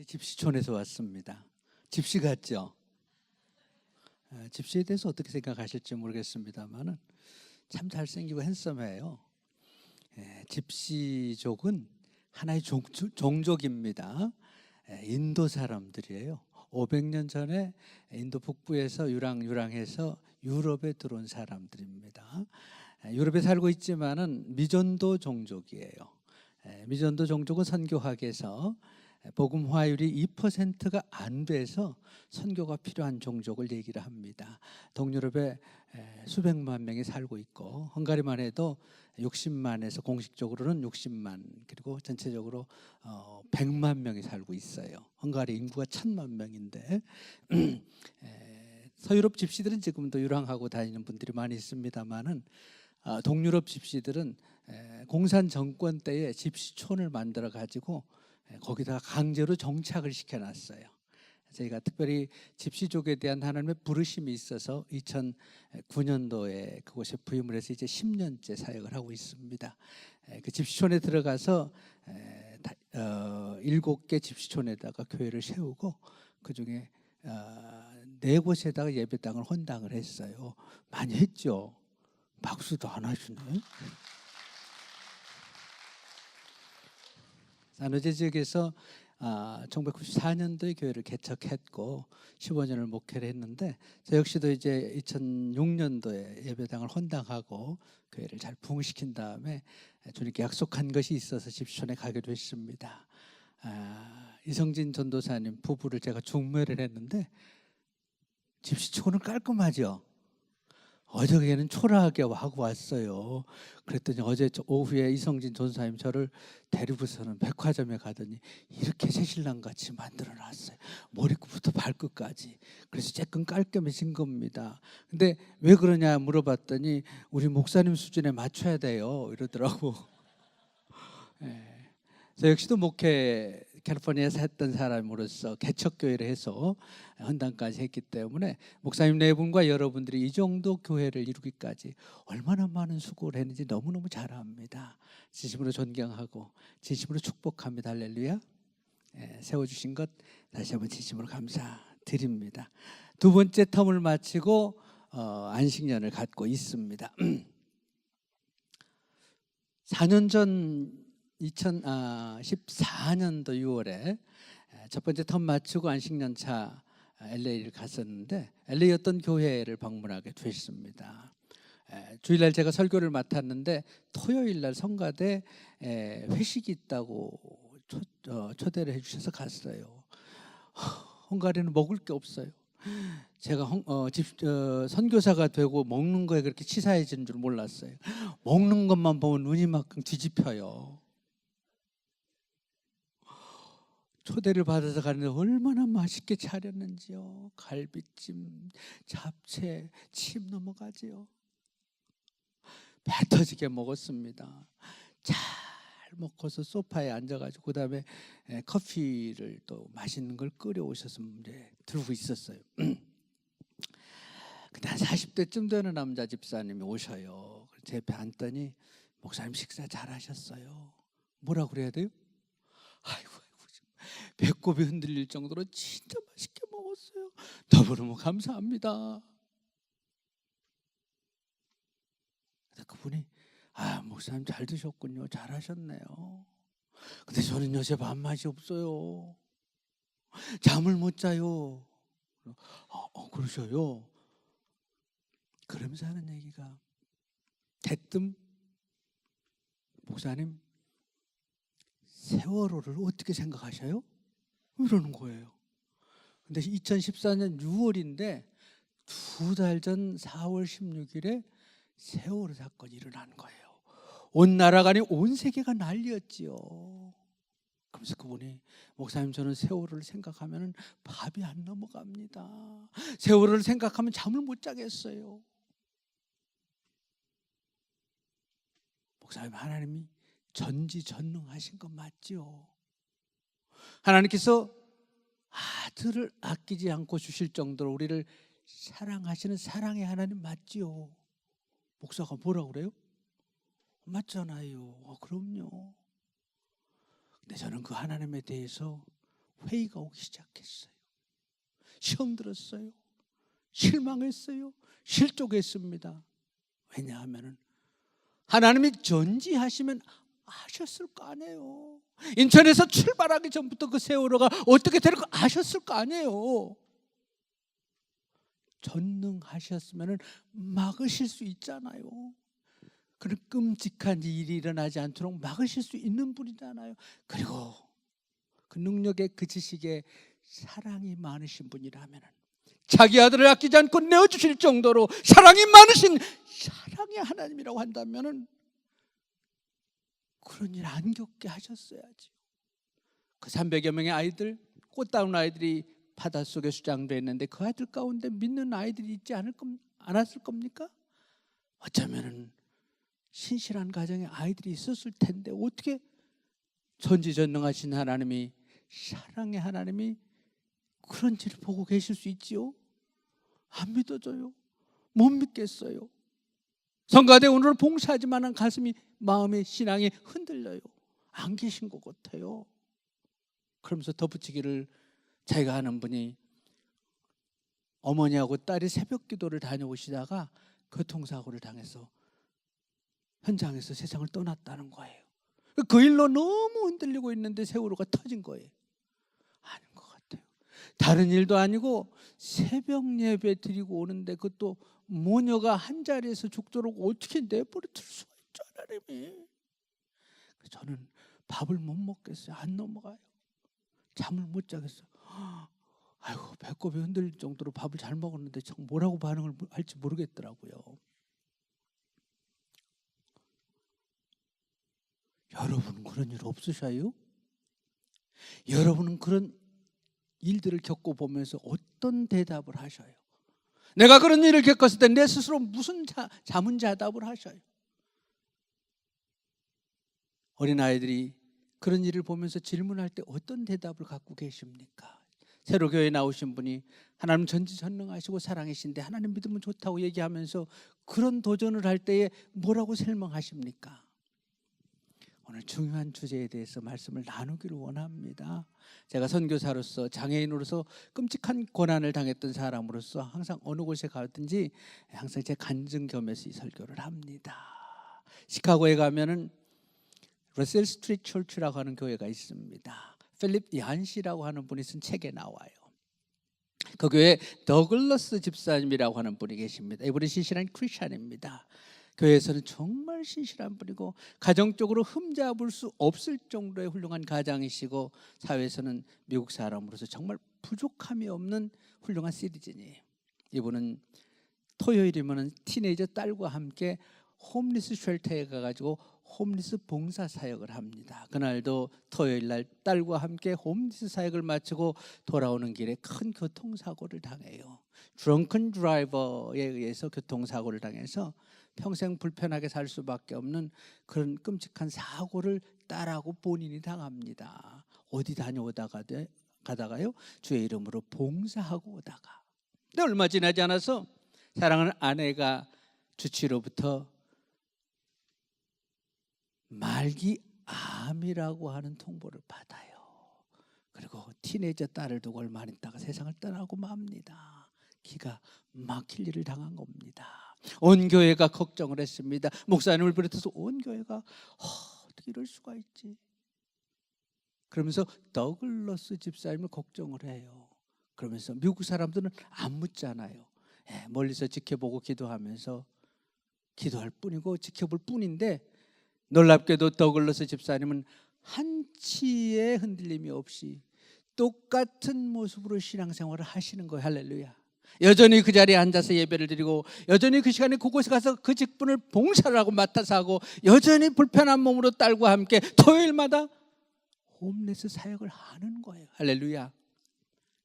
집시촌에서 왔습니다. 집시 같죠? 집시에 대해서 어떻게 생각하실지 모르겠습니다만은 참 잘생기고 핸섬해요. 집시족은 하나의 종족입니다. 인도 사람들이에요. 500년 전에 인도 북부에서 유랑해서 유럽에 들어온 사람들입니다. 유럽에 살고 있지만은 미전도 종족이에요. 미전도 종족은 선교학에서 복음화율이 2%가 안 돼서 선교가 필요한 종족을 얘기를 합니다. 동유럽에 수백만 명이 살고 있고 헝가리만 해도 60만에서 공식적으로는 60만 그리고 전체적으로 100만 명이 살고 있어요. 헝가리 인구가 1000만 명인데 서유럽 집시들은 지금도 유랑하고 다니는 분들이 많이 있습니다만은 동유럽 집시들은 공산 정권 때에 집시촌을 만들어 가지고 거기다가 강제로 정착을 시켜놨어요. 저희가 특별히 집시족에 대한 하나님의 부르심이 있어서 2009년도에 그곳에 부임을 해서 이제 10년째 사역을 하고 있습니다. 그 집시촌에 들어가서 7개 집시촌에다가 교회를 세우고 그중에 4곳에다가 예배당을 헌당을 했어요. 많이 했죠. 박수도 안 하시네. 산호제 지역에서 1994년도에 교회를 개척했고 15년을 목회를 했는데 저 역시도 이제 2006년도에 예배당을 헌당하고 교회를 잘 부흥시킨 다음에 주님께 약속한 것이 있어서 집시촌에 가게 됐습니다. 이성진 전도사님 부부를 제가 중매를 했는데 집시촌은 깔끔하죠. 어저께는 초라하게 하고 왔어요. 그랬더니 어제 오후에 이성진 전사님 저를 데리고서는 백화점에 가더니 이렇게 새신랑같이 만들어놨어요. 머리끝부터 발끝까지. 그래서 조금 깔끔해진 겁니다. 근데 왜 그러냐 물어봤더니 우리 목사님 수준에 맞춰야 돼요 이러더라고. 저 역시도 목회 캘리포니아에서 했던 사람으로서 개척교회를 해서 헌당까지 했기 때문에 목사님 네 분과 여러분들이 이 정도 교회를 이루기까지 얼마나 많은 수고를 했는지 너무너무 잘 압니다. 진심으로 존경하고 진심으로 축복합니다. 할렐루야. 세워주신 것 다시 한번 진심으로 감사드립니다. 두 번째 텀을 마치고 안식년을 갖고 있습니다. 4년 전 2014년도 6월에 첫 번째 텀 마치고 안식년차 LA를 갔었는데 LA 어떤 교회를 방문하게 됐습니다. 주일날 제가 설교를 맡았는데 토요일날 성가대 회식이 있다고 초대를 해주셔서 갔어요. 헝가리는 먹을 게 없어요. 제가 선교사가 되고 먹는 거에 그렇게 치사해지는 줄 몰랐어요. 먹는 것만 보면 눈이 막 뒤집혀요. 초대를 받아서 가는데 얼마나 맛있게 차렸는지요. 갈비찜, 잡채, 침 넘어가지요. 배 터지게 먹었습니다. 잘 먹고서 소파에 앉아가지고 그 다음에 커피를 또 맛있는 걸 끓여오셔서 이제 들고 있었어요. 근데 한 40대쯤 되는 남자 집사님이 오셔요. 제 옆에 앉더니 목사님 식사 잘하셨어요. 뭐라 그래야 돼요? 아이고 배꼽이 흔들릴 정도로 진짜 맛있게 먹었어요. 너무너무 감사합니다. 그분이 목사님 잘 드셨군요. 잘하셨네요. 근데 저는 요새 밥맛이 없어요. 잠을 못 자요. 그러셔요. 그러면서 하는 얘기가 대뜸 목사님 세월호를 어떻게 생각하셔요? 이러는 거예요. 근데 2014년 6월인데 2달 전 4월 16일에 세월호 사건이 일어난 거예요. 온 나라가 아니 온 세계가 난리였지요. 그래서 그분이 목사님 저는 세월호를 생각하면 밥이 안 넘어갑니다. 세월호를 생각하면 잠을 못 자겠어요. 목사님 하나님이 전지전능하신 건 맞지요. 하나님께서 아들을 아끼지 않고 주실 정도로 우리를 사랑하시는 사랑의 하나님 맞지요. 목사가 뭐라 그래요? 맞잖아요. 그럼요. 근데 저는 그 하나님에 대해서 회의가 오기 시작했어요. 시험 들었어요. 실망했어요. 실족했습니다. 왜냐하면 하나님이 전지하시면 아셨을 거 아니에요. 인천에서 출발하기 전부터 그 세월호가 어떻게 될 거 아셨을 거 아니에요. 전능하셨으면 막으실 수 있잖아요. 그런 끔찍한 일이 일어나지 않도록 막으실 수 있는 분이잖아요. 그리고 그 능력에 그 지식에 사랑이 많으신 분이라면 자기 아들을 아끼지 않고 내어주실 정도로 사랑이 많으신 사랑의 하나님이라고 한다면 그런 일 안 겪게 하셨어야지. 그 300여 명의 아이들, 꽃다운 아이들이 바닷속에 수장되어 있는데 그 아이들 가운데 믿는 아이들이 있지 않았을 겁니까? 어쩌면 신실한 가정에 아이들이 있었을 텐데 어떻게 전지전능하신 하나님이, 사랑의 하나님이 그런 일을 보고 계실 수 있지요? 안 믿어져요. 못 믿겠어요. 성가대 오늘 봉사하지만 가슴이, 마음의 신앙이 흔들려요. 안 계신 것 같아요. 그러면서 덧붙이기를, 자기가 아는 분이 어머니하고 딸이 새벽 기도를 다녀오시다가 교통사고를 당해서 현장에서 세상을 떠났다는 거예요. 그 일로 너무 흔들리고 있는데 세월호가 터진 거예요. 아닌 것 같아요. 다른 일도 아니고 새벽 예배 드리고 오는데 그것도 모녀가 한 자리에서 죽도록 어떻게 내버려 둘 수가 있죠, 하나님이. 저는 밥을 못 먹겠어요. 안 넘어가요. 잠을 못 자겠어요. 아이고, 배꼽이 흔들릴 정도로 밥을 잘 먹었는데 참 뭐라고 반응을 할지 모르겠더라고요. 여러분은 그런 일 없으셔요? 여러분은 그런 일들을 겪어보면서 어떤 대답을 하셔요? 내가 그런 일을 겪었을 때 내 스스로 무슨 자문자답을 하셔요? 어린아이들이 그런 일을 보면서 질문할 때 어떤 대답을 갖고 계십니까? 새로 교회에 나오신 분이 하나님 전지전능하시고 사랑이신데 하나님 믿으면 좋다고 얘기하면서 그런 도전을 할 때에 뭐라고 설명하십니까? 오늘 중요한 주제에 대해서 말씀을 나누기를 원합니다. 제가 선교사로서, 장애인으로서 끔찍한 고난을 당했던 사람으로서 항상 어느 곳에 가든지 항상 제 간증 겸해서 이 설교를 합니다. 시카고에 가면은 러셀 스트리트 철치라고 하는 교회가 있습니다. 필립 얀시라고 하는 분이 쓴 책에 나와요. 그 교회에 더글러스 집사님이라고 하는 분이 계십니다. 이분은 신실한 크리스찬입니다. 교회에서는 정말 신실한 분이고 가정적으로 흠잡을 수 없을 정도의 훌륭한 가장이시고 사회에서는 미국 사람으로서 정말 부족함이 없는 훌륭한 시티즌이에요. 이분은 토요일이면 티네이저 딸과 함께 홈리스 쉘터에 가가지고 홈리스 봉사 사역을 합니다. 그날도 토요일 날 딸과 함께 홈리스 사역을 마치고 돌아오는 길에 큰 교통사고를 당해요. 드렁큰 드라이버에 의해서 교통사고를 당해서 평생 불편하게 살 수밖에 없는 그런 끔찍한 사고를 딸하고 본인이 당합니다. 어디 가다가요? 주의 이름으로 봉사하고 오다가. 근데 얼마 지나지 않아서 사랑하는 아내가 주치의로부터 말기암이라고 하는 통보를 받아요. 그리고 티네이저 딸을 두고 얼마 안 있다가 세상을 떠나고 맙니다. 기가 막힐 일을 당한 겁니다. 온 교회가 걱정을 했습니다. 목사님을 비롯해서 온 교회가 어떻게 이럴 수가 있지? 그러면서 더글러스 집사님을 걱정을 해요. 그러면서 미국 사람들은 안 묻잖아요. 멀리서 지켜보고 기도하면서 기도할 뿐이고 지켜볼 뿐인데, 놀랍게도 더글러스 집사님은 한치의 흔들림이 없이 똑같은 모습으로 신앙생활을 하시는 거예요. 할렐루야. 여전히 그 자리에 앉아서 예배를 드리고 여전히 그 시간에 그곳에 가서 그 직분을 봉사를 하고 맡아서 하고 여전히 불편한 몸으로 딸과 함께 토요일마다 홈리스 사역을 하는 거예요. 할렐루야.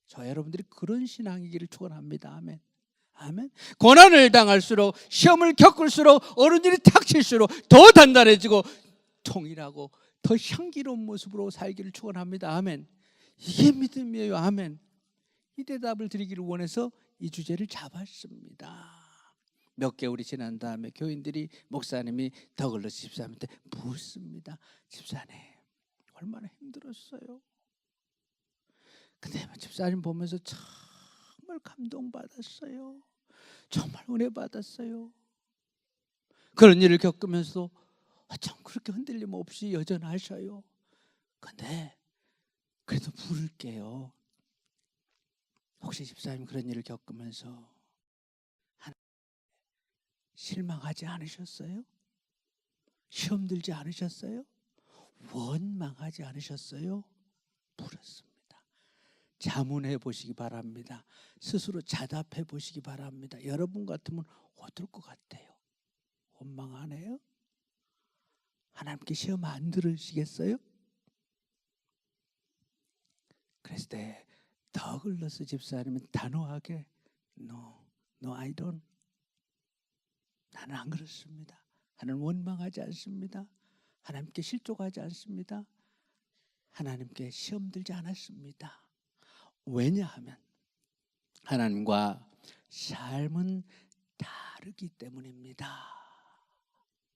저 여러분들이 그런 신앙이기를 축원합니다. 아멘. 아멘. 고난을 당할수록, 시험을 겪을수록, 어려운 일이 닥칠수록 더 단단해지고 통일하고 더 향기로운 모습으로 살기를 축원합니다. 아멘. 이게 믿음이에요. 아멘. 이 대답을 드리기를 원해서 이 주제를 잡았습니다. 몇 개월이 지난 다음에 교인들이, 목사님이 더글러스 집사님한테 묻습니다. 집사님, 얼마나 힘들었어요? 근데 집사님 보면서 정말 감동받았어요. 정말 은혜 받았어요. 그런 일을 겪으면서 참 그렇게 흔들림 없이 여전하셔요. 근데 그래도 물을게요. 혹시 집사님 그런 일을 겪으면서 실망하지 않으셨어요? 시험 들지 않으셨어요? 원망하지 않으셨어요? 물었습니다. 자문해 보시기 바랍니다. 스스로 자답해 보시기 바랍니다. 여러분 같으면 어떨 것 같아요? 원망하네요? 하나님께 시험 안 들으시겠어요? 그랬을 때 더글러스 집사님은 단호하게 No, I don't. 나는 안 그렇습니다. 나는 원망하지 않습니다. 하나님께 실족하지 않습니다. 하나님께 시험 들지 않았습니다. 왜냐하면 하나님과 삶은 다르기 때문입니다.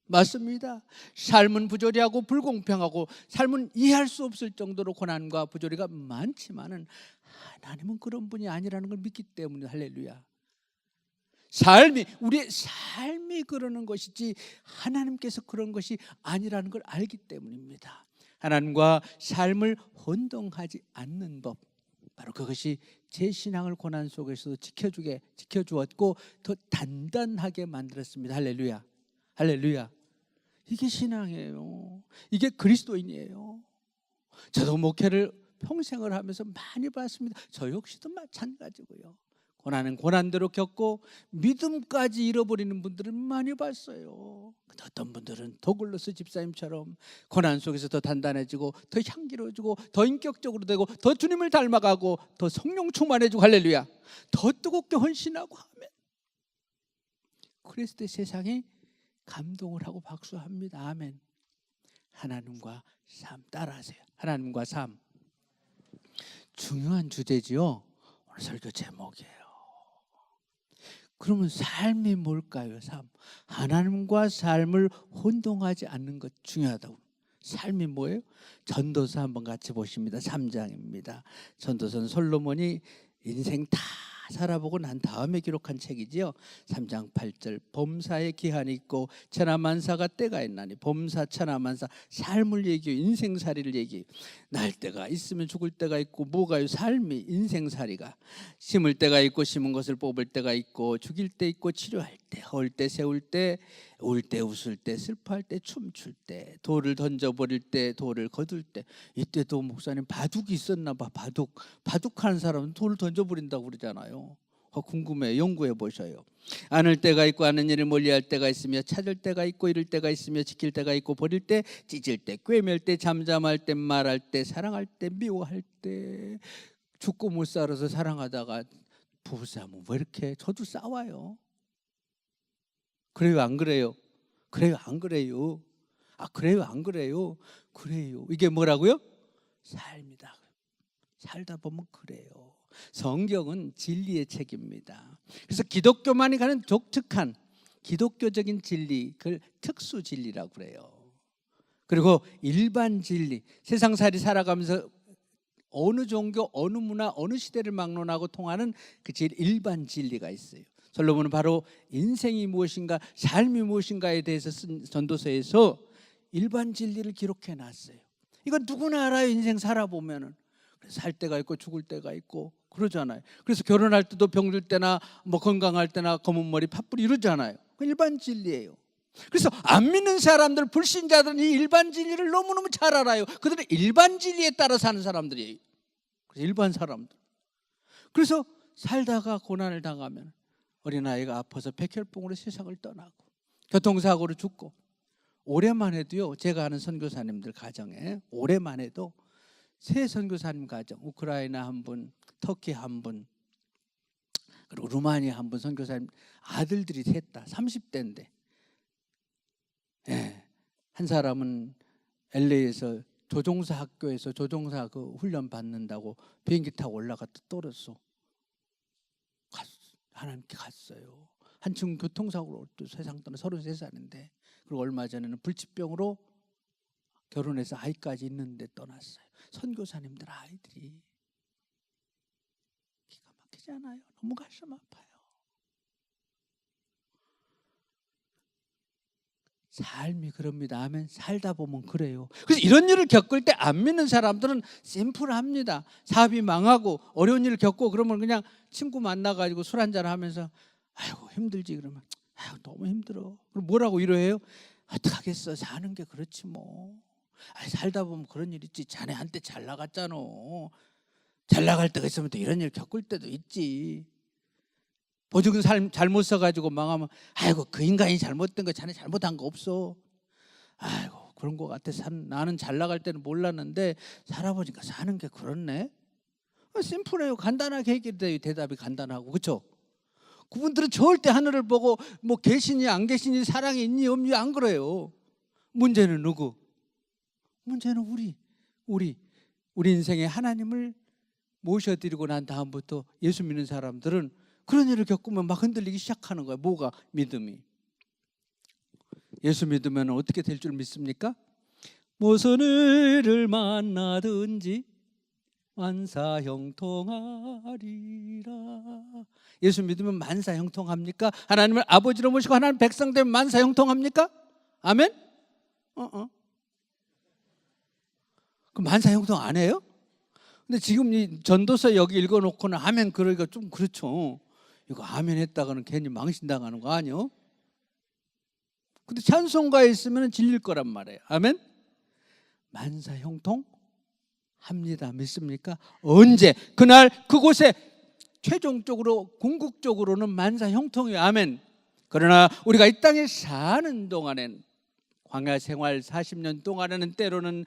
맞습니다. 삶은 부조리하고 불공평하고 삶은 이해할 수 없을 정도로 고난과 부조리가 많지만은 하나님은 그런 분이 아니라는 걸 믿기 때문에 할렐루야. 우리의 삶이 그러는 것이지 하나님께서 그런 것이 아니라는 걸 알기 때문입니다. 하나님과 삶을 혼동하지 않는 법, 바로 그것이 제 신앙을 고난 속에서도 지켜주었고 더 단단하게 만들었습니다. 할렐루야. 할렐루야. 이게 신앙이에요. 이게 그리스도인이에요. 저도 목회를 평생을 하면서 많이 봤습니다. 저 역시도 마찬가지고요. 고난은 고난대로 겪고 믿음까지 잃어버리는 분들은 많이 봤어요. 근데 어떤 분들은 도글러스 집사님처럼 고난 속에서 더 단단해지고 더 향기로워지고 더 인격적으로 되고 더 주님을 닮아가고 더 성령 충만해지고 할렐루야. 더 뜨겁게 헌신하고 하면 그랬을 때 세상이 감동을 하고 박수합니다. 아멘. 하나님과 삶 따라하세요. 하나님과 삶. 중요한 주제지요. 오늘 설교 제목이에요. 그러면 삶이 뭘까요? 삶. 하나님과 삶을 혼동하지 않는 것 중요하다고. 삶이 뭐예요? 전도서 한번 같이 보십니다. 3장입니다. 전도서는 솔로몬이 인생 다 살아보고 난 다음에 기록한 책이지요. 3장 8절 범사에 기한이 있고 천하만사가 때가 있나니 범사 천하만사 삶을 얘기해요. 인생살이를 얘기해요. 날 때가 있으면 죽을 때가 있고 뭐가요? 삶이 인생살이가 심을 때가 있고 심은 것을 뽑을 때가 있고 죽일 때 있고 치료할 때 허울 때 세울 때 울 때 웃을 때 슬퍼할 때 춤출 때 돌을 던져버릴 때 돌을 거둘 때 이때도 목사님 바둑이 있었나 봐. 바둑하는 사람은 돌을 던져버린다고 그러잖아요. 궁금해 연구해 보셔요. 안을 때가 있고 아는 일을 멀리할 때가 있으며 찾을 때가 있고 잃을 때가 있으며 지킬 때가 있고 버릴 때 찢을 때 꿰맬 때 잠잠할 때 말할 때 사랑할 때 미워할 때 죽고 못 살아서 사랑하다가 부부싸움 왜 이렇게 저도 싸워요. 그래요 안 그래요? 그래요 안 그래요? 그래요 안 그래요? 그래요. 이게 뭐라고요? 삶이다. 살다 보면 그래요. 성경은 진리의 책입니다. 그래서 기독교만이 가는 독특한 기독교적인 진리, 그걸 특수 진리라고 그래요. 그리고 일반 진리, 세상살이 살아가면서 어느 종교, 어느 문화, 어느 시대를 막론하고 통하는 그 일반 진리가 있어요. 솔로몬은 바로 인생이 무엇인가, 삶이 무엇인가에 대해서 쓴 전도서에서 일반 진리를 기록해 놨어요. 이건 누구나 알아요. 인생 살아보면은 살 때가 있고 죽을 때가 있고 그러잖아요. 그래서 결혼할 때도 병들 때나 뭐 건강할 때나 검은 머리 팥불 이러잖아요. 그 일반 진리예요. 그래서 안 믿는 사람들, 불신자들은 이 일반 진리를 너무너무 잘 알아요. 그들은 일반 진리에 따라 사는 사람들이에요. 일반 사람들. 그래서 살다가 고난을 당하면 어린아이가 아파서 백혈병으로 세상을 떠나고 교통사고로 죽고 올해만 해도요. 제가 아는 선교사님들 가정에 올해만 해도 세 선교사님 가정, 우크라이나 한 분, 터키 한 분, 그리고 루마니아 한 분 선교사님 아들들이 셋 다 30대인데 한 사람은 LA에서 조종사 학교에서 조종사 그 훈련 받는다고 비행기 타고 올라갔다 떨어졌어. 하나님께 갔어요. 한층 교통사고로 또 세상 떠나 33살인데 그리고 얼마 전에는 불치병으로 결혼해서 아이까지 있는데 떠났어요. 선교사님들 아이들이 막히잖아요. 너무 가슴 아파요. 삶이 그럽니다. 아멘. 살다 보면 그래요. 그래서 이런 일을 겪을 때 안 믿는 사람들은 심플합니다. 사업이 망하고 어려운 일을 겪고 그러면 그냥 친구 만나가지고 술 한잔 하면서 아이고 힘들지 그러면 아이고 너무 힘들어. 그럼 뭐라고 위로해요? 어떡하겠어. 사는 게 그렇지 뭐. 살다 보면 그런 일 있지. 자네한테 잘 나갔잖아. 잘 나갈 때가 있으면 또 이런 일 겪을 때도 있지. 보증 삶 잘못 써가지고 망하면 아이고 그 인간이 잘못된 거 자네 잘못한 거 없어. 아이고 그런 거 같아. 나는 잘 나갈 때는 몰랐는데 살아보니까 사는 게 그렇네. 심플해요. 간단하게 해결돼요. 대답이 간단하고 그렇죠? 그분들은 절대 하늘을 보고 뭐 계시니 안 계시니 사랑이 있니 없니 안 그래요. 문제는 누구? 문제는 우리 인생에 하나님을 모셔드리고 난 다음부터 예수 믿는 사람들은 그런 일을 겪으면 막 흔들리기 시작하는 거예요. 뭐가? 믿음이. 예수 믿으면 어떻게 될 줄 믿습니까? 무슨 일을 만나든지 만사형통하리라. 예수 믿으면 만사형통합니까? 하나님을 아버지로 모시고 하나님 백성 되면 만사형통합니까? 아멘? 그럼 만사형통 안 해요? 근데 지금 이 전도서 여기 읽어놓고는 아멘 그러기가 좀 그렇죠. 이거 아멘 했다가는 괜히 망신당하는 거 아니요? 근데 찬송가에 있으면 질릴 거란 말이에요. 아멘? 만사형통 합니다. 믿습니까? 언제? 그날 그곳에 최종적으로 궁극적으로는 만사형통이에요. 아멘. 그러나 우리가 이 땅에 사는 동안엔 광야 생활 40년 동안에는 때로는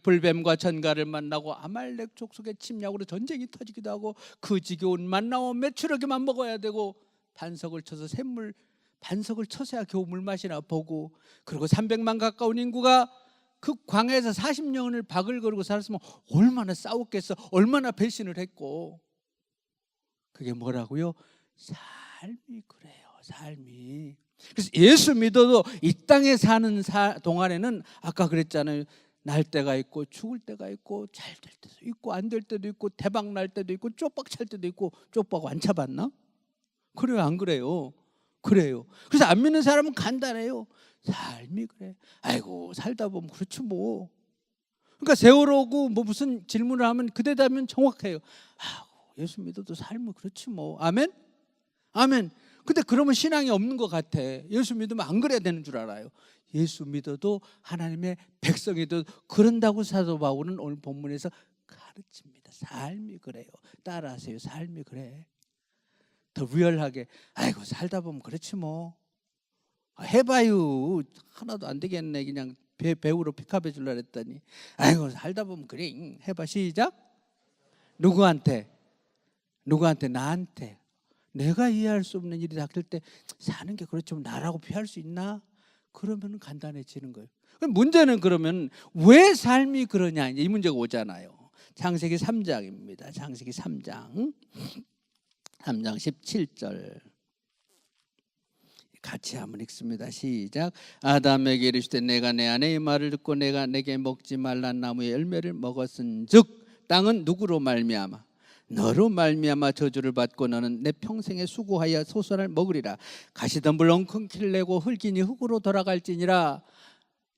불뱀과 전갈을 만나고 아말렉 족속의 침략으로 전쟁이 터지기도 하고 그 지겨운 만나와 메추라기만 먹어야 되고 반석을 쳐서 샘물 반석을 쳐서야 겨우 물맛이나 보고 그리고 300만 가까운 인구가 그 광야에서 40년을 바글거리고 살았으면 얼마나 싸웠겠어. 얼마나 배신을 했고. 그게 뭐라고요? 삶이 그래요. 삶이. 그래서 예수 믿어도 이 땅에 사는 동안에는 아까 그랬잖아요. 날 때가 있고 죽을 때가 있고 잘 될 때도 있고 안 될 때도 있고 대박 날 때도 있고 쪽박 찰 때도 있고 쪽박 안 차봤나? 그래요 안 그래요? 그래요. 그래서 안 믿는 사람은 간단해요. 삶이 그래. 아이고 살다 보면 그렇지 뭐. 그러니까 세월호고 뭐 무슨 질문을 하면 그 대답은 정확해요. 예수 믿어도 삶은 그렇지 뭐. 아멘? 아멘. 근데 그러면 신앙이 없는 것 같아. 예수 믿으면 안 그래야 되는 줄 알아요. 예수 믿어도 하나님의 백성이도 그런다고 사도 바울은 오늘 본문에서 가르칩니다. 삶이 그래요. 따라하세요. 삶이 그래. 더 리얼하게 아이고 살다 보면 그렇지 뭐. 해봐요. 하나도 안 되겠네. 그냥 배우로 픽업해 주려고 했더니 아이고 살다 보면 그래. 해봐. 시작. 누구한테? 나한테. 내가 이해할 수 없는 일이 닥칠 때 사는 게 그렇지만 나라고 피할 수 있나? 그러면 간단해지는 거예요. 문제는 그러면 왜 삶이 그러냐 이 문제가 오잖아요. 창세기 3장입니다. 창세기 3장 17절 같이 한번 읽습니다. 시작. 아담에게 이르시되 내가 내 아내의 말을 듣고 내가 내게 먹지 말란 나무의 열매를 먹었은즉 땅은 누구로 말미암아 너로 말미암아 저주를 받고 너는 내 평생에 수고하여 소선을 먹으리라. 가시덤불 엉겅퀴를 내고 흙이니 흙으로 돌아갈지니라.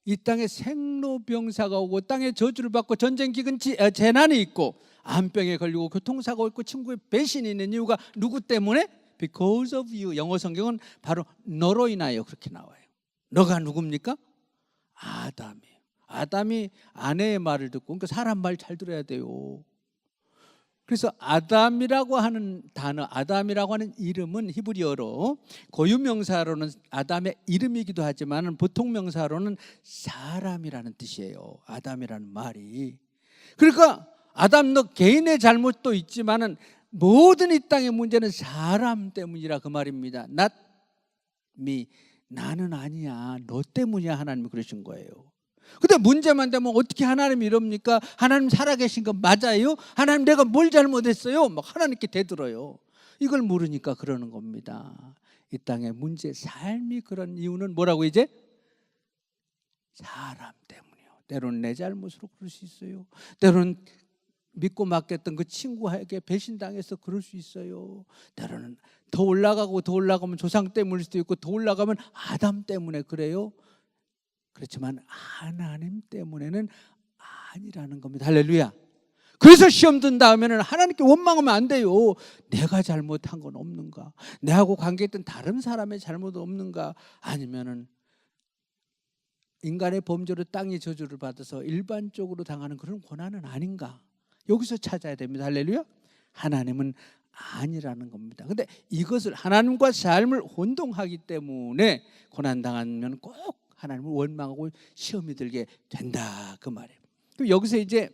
이 땅에 생로병사가 오고 땅에 저주를 받고 전쟁 기근 재난이 있고 암병에 걸리고 교통사고가 있고 친구의 배신이 있는 이유가 누구 때문에? Because of you. 영어 성경은 바로 너로 인하여 그렇게 나와요. 너가 누굽니까? 아담이에요. 아담이 아내의 말을 듣고 그러니까 사람 말 잘 들어야 돼요. 그래서 아담이라고 하는 단어, 아담이라고 하는 이름은 히브리어로 고유명사로는 아담의 이름이기도 하지만 보통 명사로는 사람이라는 뜻이에요. 아담이라는 말이. 그러니까 아담 너 개인의 잘못도 있지만은 모든 이 땅의 문제는 사람 때문이라 그 말입니다. Not me. 나는 아니야. 너 때문이야. 하나님이 그러신 거예요. 근데 문제만 되면 어떻게 하나님이 이럽니까? 하나님 살아계신 거 맞아요? 하나님 내가 뭘 잘못했어요? 막 하나님께 대들어요. 이걸 모르니까 그러는 겁니다. 이 땅의 문제, 삶이 그런 이유는 뭐라고 이제? 사람 때문이요. 때로는 내 잘못으로 그럴 수 있어요. 때로는 믿고 맡겼던 그 친구에게 배신당해서 그럴 수 있어요. 때로는 더 올라가고 더 올라가면 조상 때문일 수도 있고, 더 올라가면 아담 때문에 그래요. 그렇지만 하나님 때문에는 아니라는 겁니다. 할렐루야. 그래서 시험 든 다음에는 하나님께 원망하면 안 돼요. 내가 잘못한 건 없는가? 내하고 관계했던 다른 사람의 잘못 없는가? 아니면은 인간의 범죄로 땅의 저주를 받아서 일반적으로 당하는 그런 고난은 아닌가? 여기서 찾아야 됩니다. 할렐루야. 하나님은 아니라는 겁니다. 근데 이것을 하나님과 삶을 혼동하기 때문에 고난당하면 꼭 하나님을 원망하고 시험이 들게 된다, 그 말이에요. 그럼 여기서 이제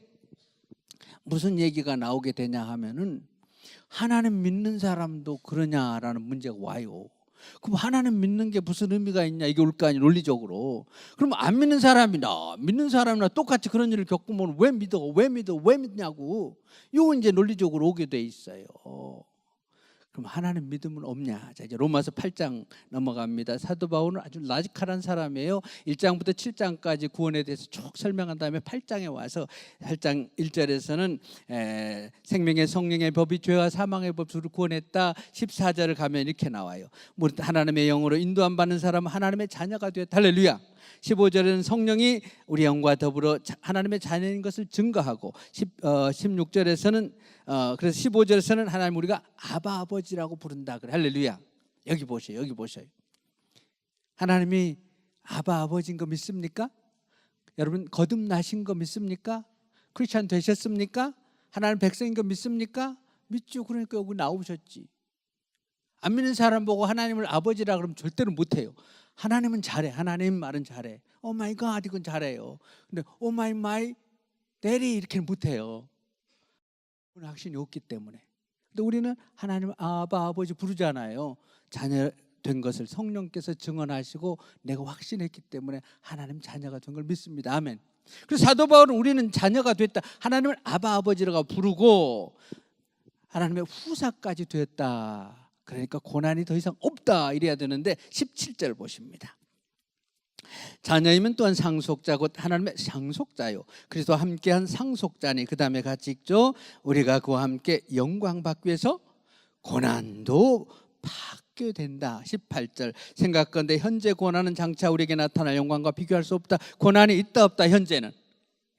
무슨 얘기가 나오게 되냐 하면은, 하나님 믿는 사람도 그러냐라는 문제가 와요. 그럼 하나님 믿는 게 무슨 의미가 있냐, 이게 올 거 아니에요, 논리적으로. 그럼 안 믿는 사람이나 믿는 사람이나 똑같이 그런 일을 겪으면 왜 믿냐고, 이건 이제 논리적으로 오게 돼 있어요. 그럼 하나님 믿음은 없냐? 자, 이제 로마서 8장 넘어갑니다. 사도 바울은 아주 라지칼한 사람이에요. 1장부터 7장까지 구원에 대해서 쭉 설명한 다음에 8장에 와서 8장 1절에서는 생명의 성령의 법이 죄와 사망의 법으로 구원했다. 14절을 가면 이렇게 나와요. 하나님의 영으로 인도함 받는 사람은 하나님의 자녀가 되었다. 할렐루야. 15절에는 성령이 우리 영과 더불어 하나님의 자녀인 것을 증거하고, 16절에서는 그래서 15절에서는 하나님 우리가 아바 아버지라고 부른다 그래. 할렐루야. 여기 보셔요. 하나님이 아바 아버지인 거 믿습니까? 여러분 거듭나신 거 믿습니까? 크리스찬 되셨습니까? 하나님 백성인 거 믿습니까? 믿죠. 그러니까 여기 나오셨지. 안 믿는 사람 보고 하나님을 아버지라 그러면 절대로 못해요. 하나님은 잘해. 하나님 말은 잘해. 오 마이 갓, 이건 잘해요. 근데 오 마이 데리 이렇게는 못해요. 확신이 없기 때문에. 근데 우리는 하나님 아바 아버지 부르잖아요. 자녀 된 것을 성령께서 증언하시고 내가 확신했기 때문에 하나님 자녀가 된 걸 믿습니다. 아멘. 그래서 사도 바울은 우리는 자녀가 됐다, 하나님을 아바 아버지라고 부르고 하나님의 후사까지 됐다, 그러니까 고난이 더 이상 없다 이래야 되는데 17절 보십니다. 자녀이면 또한 상속자 곧 하나님의 상속자요 그리스도와 함께한 상속자니 그 다음에 같이 읽죠. 우리가 그와 함께 영광 받기 위해서 고난도 받게 된다. 18절 생각건대 현재 고난은 장차 우리에게 나타날 영광과 비교할 수 없다. 고난이 있다 없다? 현재는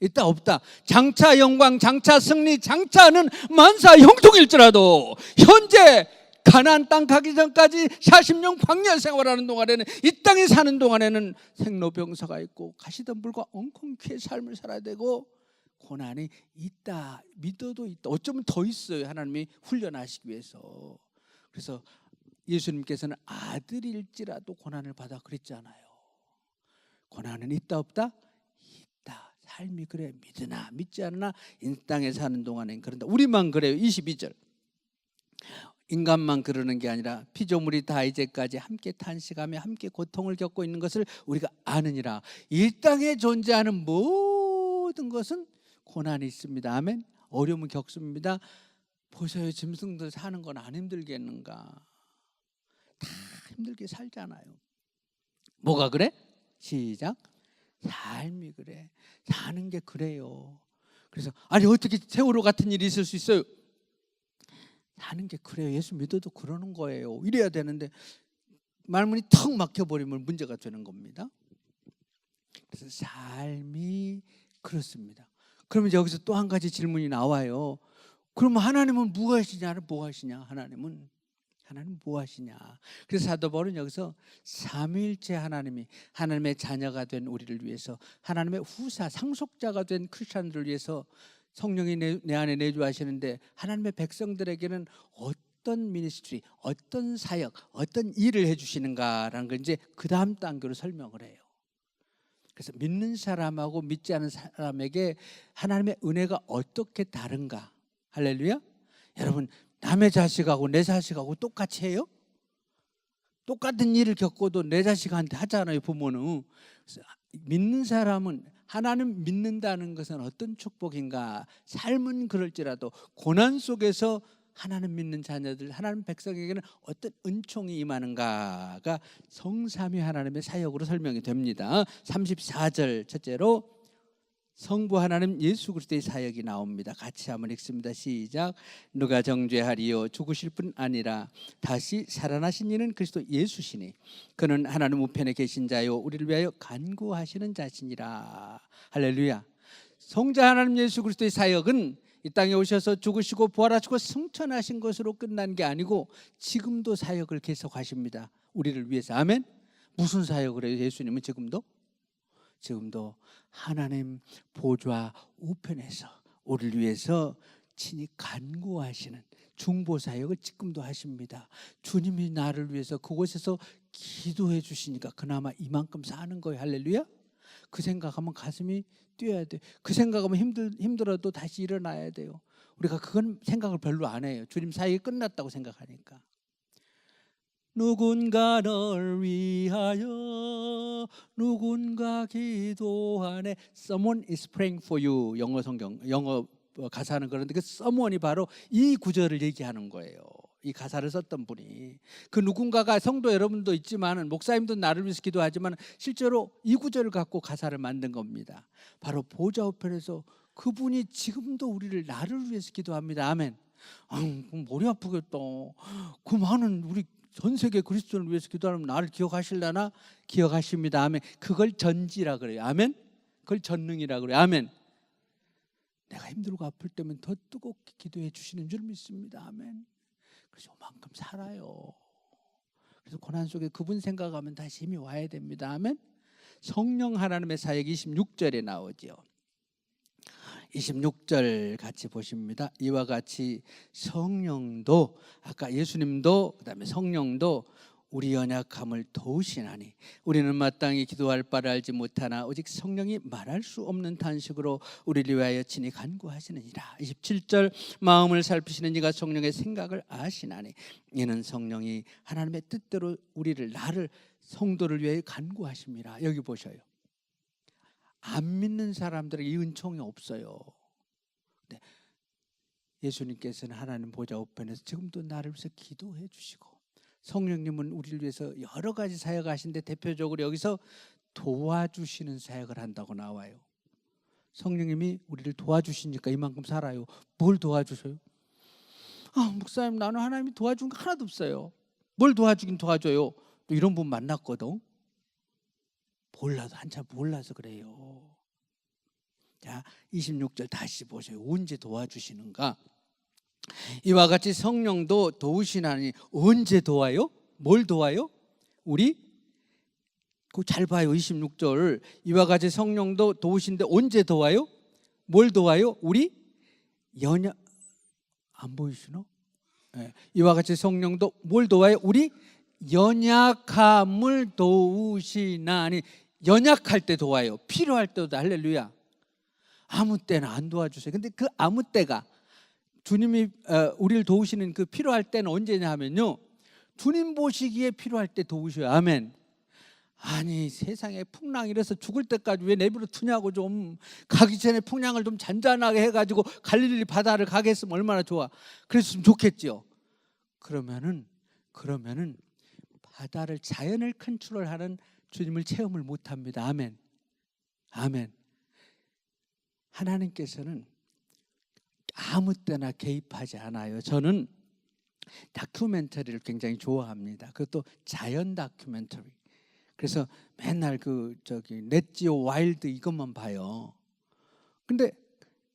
있다 없다? 장차 영광, 장차 승리, 장차는 만사 형통일지라도 현재 가나안 땅 가기 전까지 40년 광야 생활하는 동안에는, 이 땅에 사는 동안에는 생로병사가 있고 가시덤불과 엉겅퀴의 삶을 살아야 되고, 고난이 있다, 믿어도 있다, 어쩌면 더 있어요. 하나님이 훈련하시기 위해서. 그래서 예수님께서는 아들일지라도 고난을 받아 그랬잖아요. 고난은 있다 없다? 있다. 삶이 그래. 믿으나 믿지 않으나 이 땅에 사는 동안엔 그런다. 우리만 그래요. 22절 인간만 그러는 게 아니라 피조물이 다 이제까지 함께 탄식하며 함께 고통을 겪고 있는 것을 우리가 아느니라. 이 땅에 존재하는 모든 것은 고난이 있습니다. 아멘. 어려움은 겪습니다. 보세요. 짐승들 사는 건 안 힘들겠는가? 다 힘들게 살잖아요. 뭐가 그래? 시작. 삶이 그래. 사는 게 그래요. 그래서 아니 어떻게 세월호 같은 일이 있을 수 있어요? 사는 게 그래요. 예수 믿어도 그러는 거예요. 이래야 되는데 말문이 턱 막혀버리면 문제가 되는 겁니다. 그래서 삶이 그렇습니다. 그러면 여기서 또 한 가지 질문이 나와요. 그러면 하나님은 무엇이냐? 하나님은 무엇이냐? 그래서 사도 바울은 여기서 삼위일체 하나님이 하나님의 자녀가 된 우리를 위해서, 하나님의 후사 상속자가 된 크리스천들을 위해서 성령이 내 안에 내주하시는데, 하나님의 백성들에게는 어떤 미니스트리, 어떤 사역, 어떤 일을 해주시는가라는 걸 이제 그 다음 단계로 설명을 해요. 그래서 믿는 사람하고 믿지 않은 사람에게 하나님의 은혜가 어떻게 다른가? 할렐루야. 여러분 남의 자식하고 내 자식하고 똑같이 해요? 똑같은 일을 겪어도 내 자식한테 하잖아요, 부모는. 그래서 믿는 사람은, 하나님 믿는다는 것은 어떤 축복인가? 삶은 그럴지라도 고난 속에서 하나님 믿는 자녀들, 하나님 백성에게는 어떤 은총이 임하는가가 성삼위 하나님의 사역으로 설명이 됩니다. 34절 첫째로 성부 하나님 예수 그리스도의 사역이 나옵니다. 같이 한번 읽습니다. 시작. 누가 정죄하리요? 죽으실 뿐 아니라 다시 살아나신 이는 그리스도 예수시니 그는 하나님 우편에 계신 자요 우리를 위하여 간구하시는 자시니라. 할렐루야. 성자 하나님 예수 그리스도의 사역은 이 땅에 오셔서 죽으시고 부활하시고 승천하신 것으로 끝난 게 아니고 지금도 사역을 계속하십니다. 우리를 위해서. 아멘. 무슨 사역을 해요? 예수님은 지금도 하나님 보좌 우편에서 우리를 위해서 친히 간구하시는 중보 사역을 지금도 하십니다. 주님이 나를 위해서 그곳에서 기도해 주시니까 그나마 이만큼 사는 거예요. 할렐루야. 그 생각하면 가슴이 뛰어야 돼. 그 생각하면 힘들어도 다시 일어나야 돼요. 우리가 그건 생각을 별로 안 해요. 주님 사역이 끝났다고 생각하니까. 누군가를 위하여 누군가 기도하네. Someone is praying for you. 영어 가사는 그런데 그 someone이 바로 이 구절을 얘기하는 거예요. 이 가사를 썼던 분이. 그 누군가가 성도 여러분도 있지만 목사님도 나를 위해서 기도하지만 실제로 이 구절을 갖고 가사를 만든 겁니다. 바로 보좌 우편에서 그분이 지금도 나를 위해서 기도합니다. 아멘. 머리 아프겠다. 그 많은 우리 전 세계 그리스도를 위해서 기도하면 나를 기억하실라나? 기억하십니다. 아멘. 그걸 전지라 그래요. 아멘. 그걸 전능이라 그래요. 아멘. 내가 힘들고 아플 때면 더 뜨겁게 기도해 주시는 줄 믿습니다. 아멘. 그래서 요만큼 살아요. 그래서 고난 속에 그분 생각하면 다시 힘이 와야 됩니다. 아멘. 성령 하나님의 사역 26절에 나오죠. 26절 같이 보십니다. 이와 같이 성령도 아까 예수님도 그다음에 성령도 우리 연약함을 도우시나니 우리는 마땅히 기도할 바를 알지 못하나 오직 성령이 말할 수 없는 탄식으로 우리를 위하여 친히 간구하시느니라. 27절 마음을 살피시는 이가 성령의 생각을 아시나니 이는 성령이 하나님의 뜻대로 나를 성도를 위하여 간구하십니다. 여기 보셔요. 안 믿는 사람들에게 이 은총이 없어요. 네. 예수님께서는 하나님 보좌 우편에서 지금도 나를 위해서 기도해 주시고 성령님은 우리를 위해서 여러 가지 사역하시는데 대표적으로 여기서 도와주시는 사역을 한다고 나와요. 성령님이 우리를 도와주시니까 이만큼 살아요. 뭘 도와주셔요? 목사님 나는 하나님이 도와준 거 하나도 없어요. 뭘 도와주긴 도와줘요. 또 이런 분 만났거든. 한참 몰라서 그래요. 자, 26절 다시 보세요. 언제 도와주시는가? 이와 같이 성령도 도우시나니 언제 도와요? 뭘 도와요? 우리 잘 봐요. 26절 이와 같이 성령도 도우신데 언제 도와요? 뭘 도와요? 우리 안 보이시나? 네. 이와 같이 성령도 뭘 도와요? 우리 연약함을 도우시나니 연약할 때 도와요. 필요할 때도. 할렐루야. 아무 때나 안 도와주세요. 근데 그 아무 때가 주님이 우리를 도우시는 그 필요할 때는 언제냐 하면요, 주님 보시기에 필요할 때 도우셔요. 아멘. 아니 세상에 풍랑이 이래서 죽을 때까지 왜 내버려 두냐고. 좀 가기 전에 풍랑을 좀 잔잔하게 해가지고 갈릴리 바다를 가게 했으면 얼마나 좋아. 그랬으면 좋겠죠. 그러면은 바다를 자연을 컨트롤하는 주님을 체험을 못합니다. 아멘. 아멘. 하나님께서는 아무 때나 개입하지 않아요. 저는 다큐멘터리를 굉장히 좋아합니다. 그것도 자연 다큐멘터리. 그래서 맨날 넷지오 와일드 이것만 봐요. 근데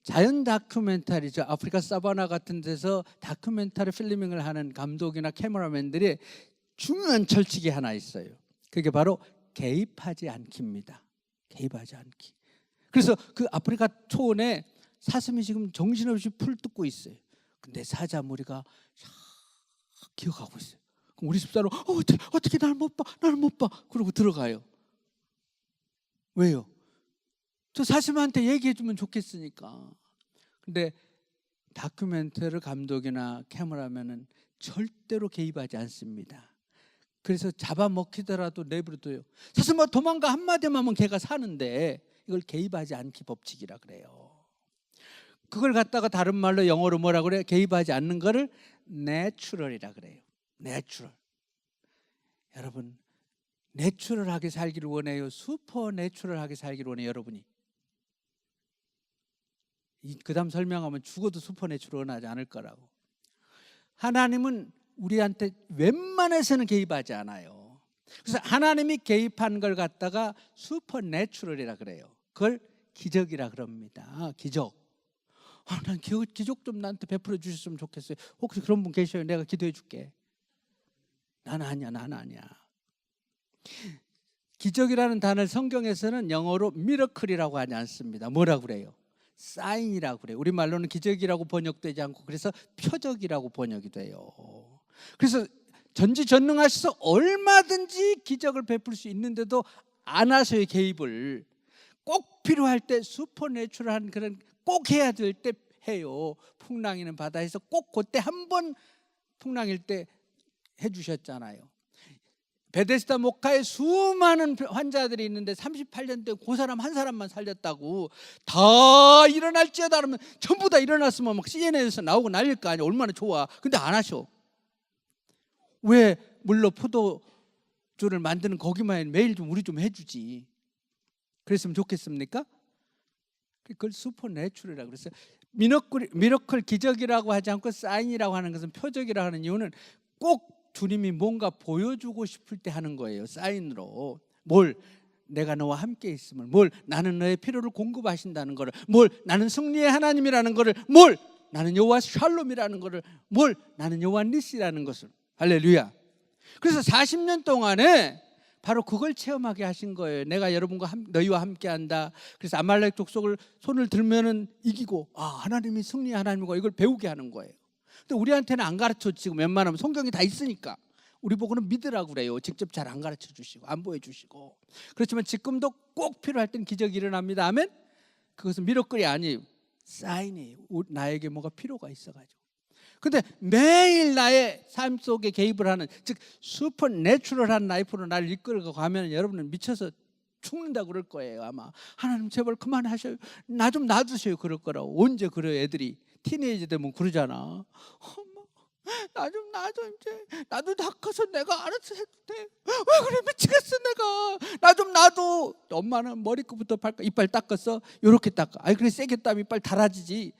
자연 다큐멘터리, 아프리카 사바나 같은 데서 다큐멘터리 필리밍을 하는 감독이나 카메라맨들이 중요한 철칙이 하나 있어요. 그게 바로 개입하지 않기입니다. 개입하지 않기. 그래서 그 아프리카 초원에 사슴이 지금 정신없이 풀 뜯고 있어요. 근데 사자무리가 기어가고 있어요. 그럼 우리 집사람 어떻게 나를 못 봐. 그러고 들어가요. 왜요? 저 사슴한테 얘기해 주면 좋겠으니까. 근데 다큐멘터리 감독이나 카메라맨은 절대로 개입하지 않습니다. 그래서 잡아먹히더라도 내버려둬요. 사슴아 도망가 한마디만 하면 걔가 사는데 이걸 개입하지 않기 법칙이라 그래요. 그걸 갖다가 다른 말로 영어로 뭐라 그래요? 개입하지 않는 거를 내추럴이라 그래요. 내추럴. 여러분 내추럴하게 살기를 원해요? 슈퍼 내추럴하게 살기를 원해요? 여러분이 그다음 설명하면 죽어도 슈퍼내추럴 원하지 않을 거라고. 하나님은 우리한테 웬만해서는 개입하지 않아요. 그래서 하나님이 개입한 걸 갖다가 슈퍼내추럴이라 그래요. 그걸 기적이라 그럽니다. 기적. 난 기적 좀 나한테 베풀어 주셨으면 좋겠어요. 혹시 그런 분 계셔요? 내가 기도해 줄게. 난 아니야. 기적이라는 단어를 성경에서는 영어로 미러클이라고 하지 않습니다. 뭐라고 그래요? 사인이라고 그래요. 우리말로는 기적이라고 번역되지 않고 그래서 표적이라고 번역이 돼요. 그래서 전지전능하셔서 얼마든지 기적을 베풀 수 있는데도 안 하셔요. 개입을 꼭 필요할 때 슈퍼내추럴한 그런 꼭 해야 될 때 해요. 풍랑이는 바다에서 꼭 그때 한 번 풍랑일 때 해주셨잖아요. 베데스다 목가에 수많은 환자들이 있는데 38년 때 그 사람 한 사람만 살렸다고. 다 일어날지어다 그러면 전부 다 일어났으면 막 CNN에서 나오고 난릴 거 아니야. 얼마나 좋아. 근데 안 하셔. 왜 물로 포도주를 만드는 거기만 매일 좀 우리 좀 해주지. 그랬으면 좋겠습니까? 그걸 슈퍼내추럴이라고 그랬어요. 미러클 기적이라고 하지 않고 사인이라고 하는 것은 표적이라고 하는 이유는 꼭 주님이 뭔가 보여주고 싶을 때 하는 거예요. 사인으로. 뭘? 내가 너와 함께 있음을. 뭘? 나는 너의 필요를 공급하신다는 거를. 뭘? 나는 승리의 하나님이라는 거를. 뭘? 나는 여호와 샬롬이라는 거를. 뭘? 나는 여호와 니시라는 것을. 할렐루야. 그래서 40년 동안에 바로 그걸 체험하게 하신 거예요. 내가 여러분과 너희와 함께한다. 그래서 아말렉 족속을 손을 들면은 이기고, 하나님이 승리의 하나님이고 이걸 배우게 하는 거예요. 근데 우리한테는 안 가르쳐 주시고, 웬만하면 성경이 다 있으니까 우리 보고는 믿으라고 그래요. 직접 잘 안 가르쳐 주시고 안 보여주시고. 그렇지만 지금도 꼭 필요할 땐 기적이 일어납니다. 아멘. 그것은 미러클이 아니에요. 사인이에요. 나에게 뭐가 필요가 있어가지고. 근데 매일 나의 삶 속에 개입을 하는, 즉 슈퍼내추럴한 라이프로 나를 이끌고 가면 여러분은 미쳐서 죽는다고 그럴 거예요. 아마 하나님 제발 그만하셔요. 나 좀 놔두세요. 그럴 거라고. 언제 그래요? 애들이 티네이저 되면 그러잖아. 엄마 나 좀 놔줘. 이제 나도 다 커서 내가 알아서 해도 돼. 왜 그래? 미치겠어 내가. 나 좀 놔둬. 엄마는 머리끝부터 발끝 이빨 닦았어. 요렇게 닦아. 아이 그래 세게 땀 이빨 달아지지.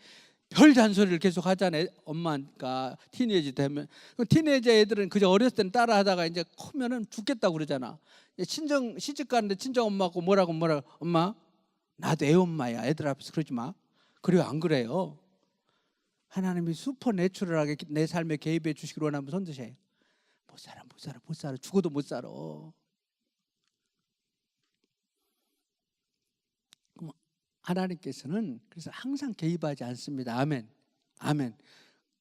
별 잔소리를 계속 하잖아요. 엄마가 티네이저 되면. 티네이저 애들은 그저 어렸을 때는 따라하다가 이제 크면은 죽겠다고 그러잖아. 친정 시집 가는데 친정 엄마하고 뭐라고 엄마 나도 애 엄마야. 애들 앞에서 그러지 마. 그래요? 안 그래요? 하나님이 슈퍼내추럴하게 내 삶에 개입해 주시기로 원하면 손 드세요. 못 살아. 죽어도 못 살아. 하나님께서는 그래서 항상 개입하지 않습니다. 아멘.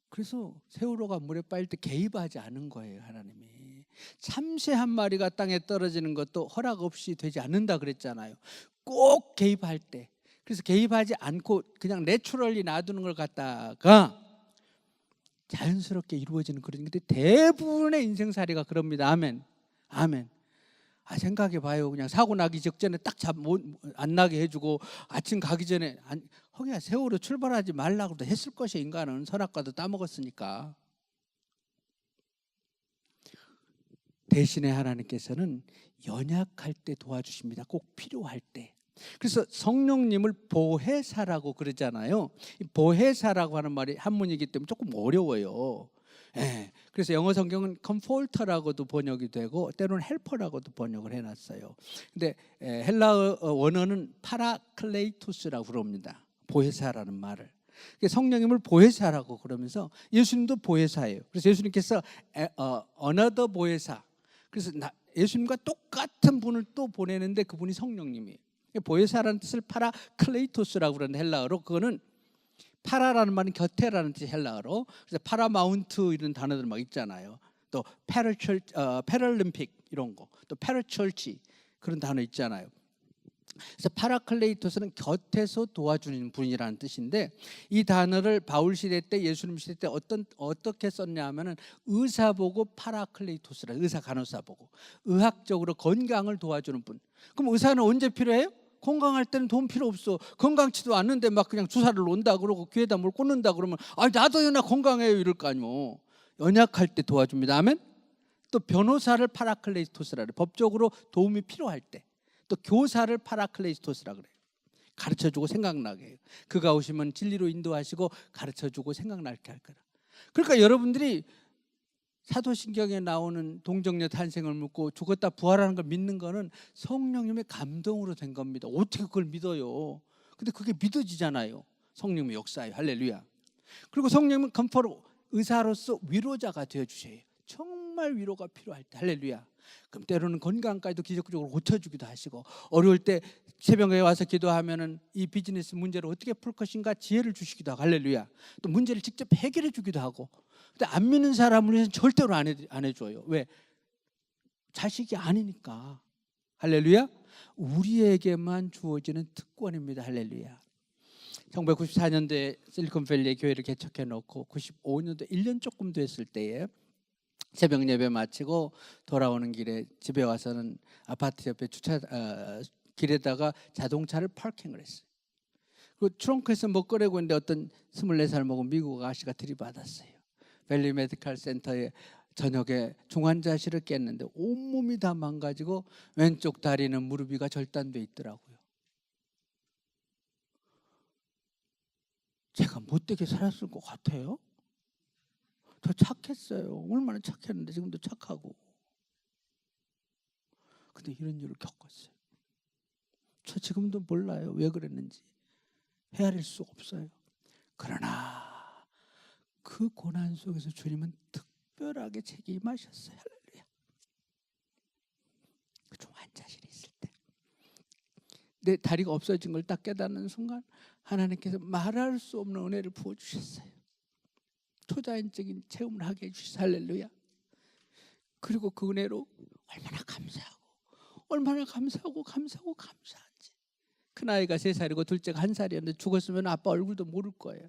그래서 세월호가 물에 빠질 때 개입하지 않은 거예요. 하나님이. 참새 한 마리가 땅에 떨어지는 것도 허락 없이 되지 않는다 그랬잖아요. 꼭 개입할 때. 그래서 개입하지 않고 그냥 내추럴리 놔두는 걸 갖다가 자연스럽게 이루어지는 그런. 근데 대부분의 인생살이가 그럽니다. 아멘. 생각해 봐요. 그냥 사고 나기 직전에 딱 안 나게 해주고 아침 가기 전에 허기야 세월호 출발하지 말라고도 했을 것이 인간은 선악과도 따먹었으니까. 대신에 하나님께서는 연약할 때 도와주십니다. 꼭 필요할 때. 그래서 성령님을 보혜사라고 그러잖아요. 보혜사라고 하는 말이 한문이기 때문에 조금 어려워요. 그래서 영어 성경은 컴포터라고도 번역이 되고 때로는 헬퍼라고도 번역을 해놨어요. 근데 헬라어 원어는 파라클레이토스라고 그럽니다. 보혜사라는 말을. 성령님을 보혜사라고 그러면서 예수님도 보혜사예요. 그래서 예수님께서 another 보혜사. 그래서 예수님과 똑같은 분을 또 보내는데 그분이 성령님이에요. 보혜사라는 뜻을 파라클레이토스라고 그러는 헬라어로, 그거는 파라라는 말은 곁에라는 뜻이 헬라어로. 그래서 파라마운트 이런 단어들 막 있잖아요. 또 패럴림픽 이런 거, 또 패러철치 그런 단어 있잖아요. 그래서 파라클레이토스는 곁에서 도와주는 분이라는 뜻인데, 이 단어를 바울 시대 때 예수님 시대 때 어떻게 썼냐 하면은 의사 보고 파라클레이토스라, 의사 간호사 보고 의학적으로 건강을 도와주는 분. 그럼 의사는 언제 필요해요? 건강할 때는 돈 필요 없어. 건강치도 않는데 막 그냥 주사를 놓는다 그러고 귀에다 뭘 꽂는다 그러면 나도 나 건강해요 이럴 거 아니요. 연약할 때 도와줍니다. 아멘. 또 변호사를 파라클레이토스라 그래. 법적으로 도움이 필요할 때. 또 교사를 파라클레이토스라 그래요. 가르쳐주고 생각나게 해요. 그가 오시면 진리로 인도하시고 가르쳐주고 생각나게 할 거라. 그러니까 여러분들이 사도신경에 나오는 동정녀 탄생을 묻고 죽었다 부활하는 걸 믿는 거는 성령님의 감동으로 된 겁니다. 어떻게 그걸 믿어요? 근데 그게 믿어지잖아요. 성령의 역사예요. 할렐루야. 그리고 성령님은 컴포로 의사로서 위로자가 되어주셔요. 정말 위로가 필요할 때. 할렐루야. 그럼 때로는 건강까지도 기적적으로 고쳐주기도 하시고, 어려울 때 새벽에 와서 기도하면은 이 비즈니스 문제를 어떻게 풀 것인가 지혜를 주시기도 하고, 할렐루야. 또 문제를 직접 해결해 주기도 하고. 근데 안 믿는 사람을 위해서는 절대로 안 해줘요. 왜? 자식이 아니니까. 할렐루야. 우리에게만 주어지는 특권입니다. 할렐루야. 1994년도에 실리콘밸리에 교회를 개척해 놓고 95년도 1년 조금 됐을 때에 새벽 예배 마치고 돌아오는 길에 집에 와서는 아파트 옆에 길에다가 자동차를 파킹을 했어요. 그리고 트렁크에서 뭐 꺼내고 있는데 어떤 24살 먹은 미국 아저씨가 들이받았어요. 밸리 메디컬 센터에 저녁에 중환자실을 깼는데 온몸이 다 망가지고 왼쪽 다리는 무릎 위가 절단돼 있더라고요. 제가 못되게 살았을 것 같아요. 저 착했어요. 얼마나 착했는데 지금도 착하고. 근데 이런 일을 겪었어요. 저 지금도 몰라요. 왜 그랬는지. 헤아릴 수 없어요. 그러나 그 고난 속에서 주님은 특별하게 제게 임하셨어요. 할렐루야. 그 중환자실에 있을 때 내 다리가 없어진 걸 딱 깨닫는 순간 하나님께서 말할 수 없는 은혜를 부어주셨어요. 초자연적인 체험을 하게 해주셨어요. 할렐루야. 그리고 그 은혜로 얼마나 감사한지. 큰아이가 3살이고 둘째가 1살이었는데 죽었으면 아빠 얼굴도 모를 거예요.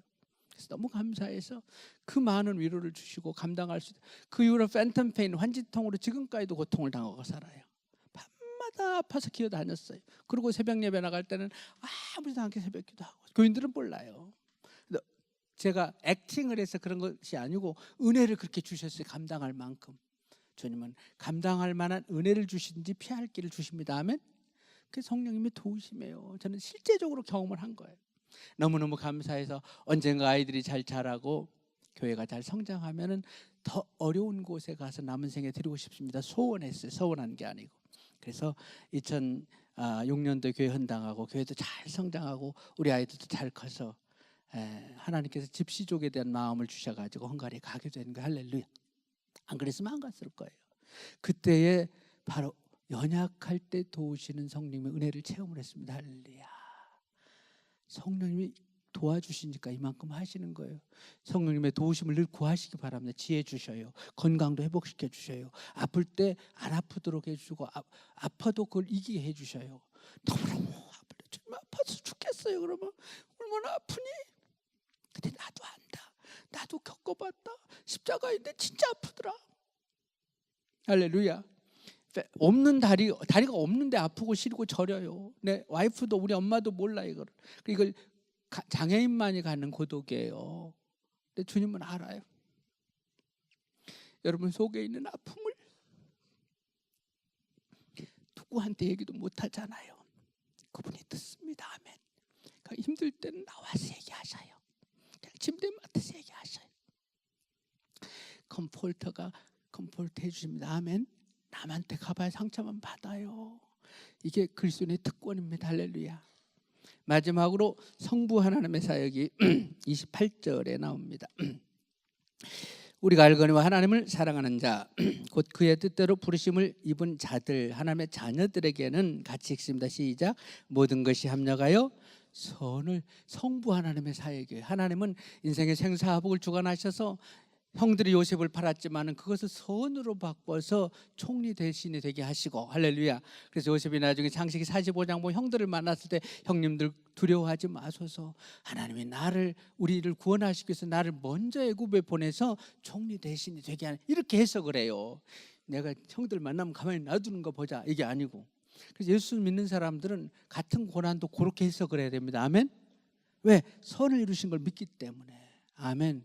그래서 너무 감사해서 그 많은 위로를 주시고 감당할 수 있다. 그 이후로 팬텀 페인, 환지통으로 지금까지도 고통을 당하고 살아요. 밤마다 아파서 기어다녔어요. 그리고 새벽 예배 나갈 때는 아무리도 않게 새벽 기도하고. 교인들은 몰라요. 제가 액팅을 해서 그런 것이 아니고 은혜를 그렇게 주셨어요. 감당할 만큼. 주님은 감당할 만한 은혜를 주신지 피할 길을 주십니다. 아멘. 그 성령님의 도우심이에요. 저는 실제적으로 경험을 한 거예요. 너무너무 감사해서 언젠가 아이들이 잘 자라고 교회가 잘 성장하면은 더 어려운 곳에 가서 남은 생에 드리고 싶습니다. 소원했어요. 소원한 게 아니고. 그래서 2006년도 교회 헌당하고 교회도 잘 성장하고 우리 아이들도 잘 커서 하나님께서 집시족에 대한 마음을 주셔가지고 헝가리에 가게 된 거예요. 할렐루야. 안 그랬으면 안 갔을 거예요. 그때에 바로 연약할 때 도우시는 성령님의 은혜를 체험을 했습니다. 할렐루야. 성령님이 도와주시니까 이만큼 하시는 거예요. 성령님의 도우심을 늘 구하시기 바랍니다. 지혜 주셔요. 건강도 회복시켜 주셔요. 아플 때 안 아프도록 해주시고 아파도 그걸 이기게 해주셔요. 너무너무 아파서 죽겠어요. 그러면 얼마나 아프니? 근데 나도 안다. 나도 겪어봤다. 십자가인데 진짜 아프더라. 할렐루야. 없는 다리가 없는데 아프고 시리고 저려요. 내 와이프도 우리 엄마도 몰라 이걸. 이걸 장애인만이 가는 고독이에요. 근데 주님은 알아요. 여러분 속에 있는 아픔을 누구한테 얘기도 못하잖아요. 그분이 듣습니다. 아멘. 그러니까 힘들 때는 나와서 얘기하셔요. 그냥 침대 맡아서 얘기하셔요. 컴포터가 컴포트 해주십니다. 아멘. 남한테 가봐야 상처만 받아요. 이게 그리스도인의 특권입니다. 할렐루야. 마지막으로 성부 하나님의 사역이 28절에 나옵니다. 우리가 알거니와 하나님을 사랑하는 자 곧 그의 뜻대로 부르심을 입은 자들 하나님의 자녀들에게는 같이 읽습니다. 시작. 모든 것이 합력하여 선을. 성부 하나님의 사역이에요. 하나님은 인생의 생사화복을 주관하셔서 형들이 요셉을 팔았지만 그것을 선으로 바꿔서 총리 대신이 되게 하시고. 할렐루야. 그래서 요셉이 나중에 창세기 45장 보면 형들을 만났을 때 형님들 두려워하지 마소서. 하나님이 우리를 구원하시기 위해서 나를 먼저 애굽에 보내서 총리 대신이 되게 하는, 이렇게 해석을 해요. 내가 형들 만나면 가만히 놔두는 거 보자 이게 아니고. 그래서 예수 믿는 사람들은 같은 고난도 그렇게 해석을 해야 됩니다. 아멘. 왜? 선을 이루신 걸 믿기 때문에. 아멘.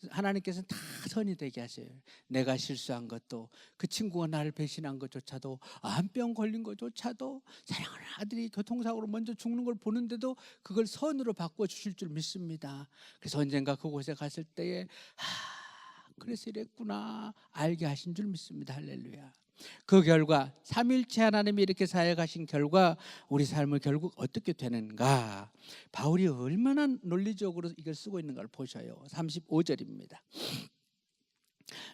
하나님께서는 다 선이 되게 하셔요. 내가 실수한 것도, 그 친구가 나를 배신한 것조차도, 암병 걸린 것조차도, 사랑하는 아들이 교통사고로 먼저 죽는 걸 보는데도 그걸 선으로 바꿔주실 줄 믿습니다. 그래서 언젠가 그곳에 갔을 때에 그래서 이랬구나 알게 하신 줄 믿습니다. 할렐루야. 그 결과 삼일체 하나님이 이렇게 사역하신 결과 우리 삶을 결국 어떻게 되는가, 바울이 얼마나 논리적으로 이걸 쓰고 있는가를 보셔요. 35절입니다.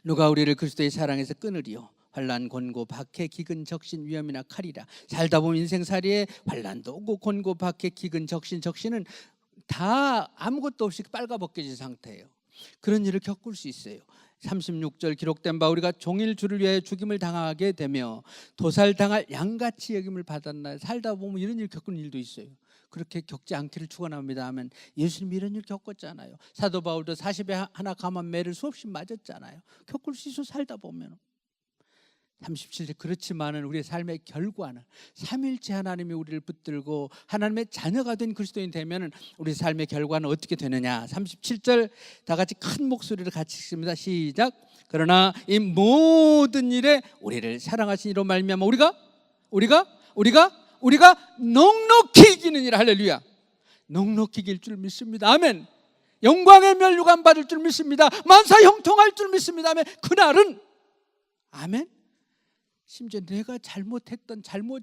누가 우리를 그리스도의 사랑에서 끊으리요? 환난, 곤고, 박해, 기근, 적신, 위험이나 칼이라. 살다 보면 인생살이에 환난도 오고 곤고, 박해, 기근, 적신은 다 아무것도 없이 빨가벗겨진 상태예요. 그런 일을 겪을 수 있어요. 36절 기록된 바 우리가 종일 주를 위하여 죽임을 당하게 되며 도살당할 양같이 여김을 받았나. 살다 보면 이런 일 겪는 일도 있어요. 그렇게 겪지 않기를 축원합니다 하면 예수님이 이런 일 겪었잖아요. 사도 바울도 40에 하나 감한 매를 수없이 맞았잖아요. 겪을 수 있어 살다 보면. 37절 그렇지만은 우리의 삶의 결과는 삼일체 하나님이 우리를 붙들고 하나님의 자녀가 된 그리스도인 되면은 우리 삶의 결과는 어떻게 되느냐. 37절 다 같이 큰 목소리로 같이 읽습니다. 시작. 그러나 이 모든 일에 우리를 사랑하신 이로 말미암아 우리가 넉넉히 이기느니라. 할렐루야. 넉넉히 이길 줄 믿습니다. 아멘. 영광의 면류관 받을 줄 믿습니다. 만사 형통할 줄 믿습니다. 아멘. 그날은 아멘. 심지어 내가 잘못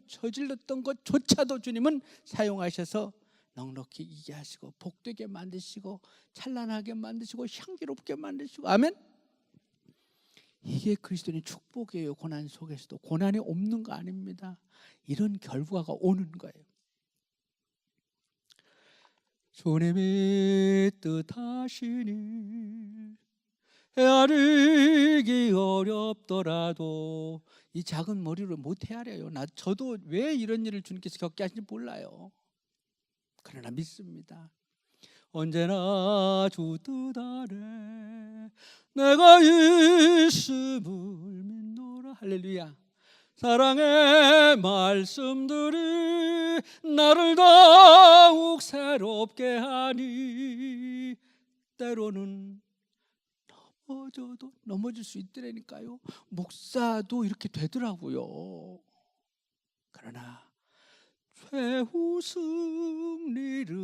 저질렀던 것조차도 주님은 사용하셔서 넉넉히 이기게 하시고 복되게 만드시고 찬란하게 만드시고 향기롭게 만드시고. 아멘. 이게 그리스도인의 축복이에요. 고난 속에서도 고난이 없는 거 아닙니다. 이런 결과가 오는 거예요. 주님이 뜻하시니 헤아리기 어렵더라도 이 작은 머리로 못 헤아려요. 저도 왜 이런 일을 주님께서 겪게 하시는지 몰라요. 그러나 믿습니다. 언제나 주 뜻 아래 내가 있음을 믿노라. 할렐루야. 사랑의 말씀들이 나를 더욱 새롭게 하니 때로는 넘어질 수 있더라니까요. 목사도 이렇게 되더라고요. 그러나 최후 승리를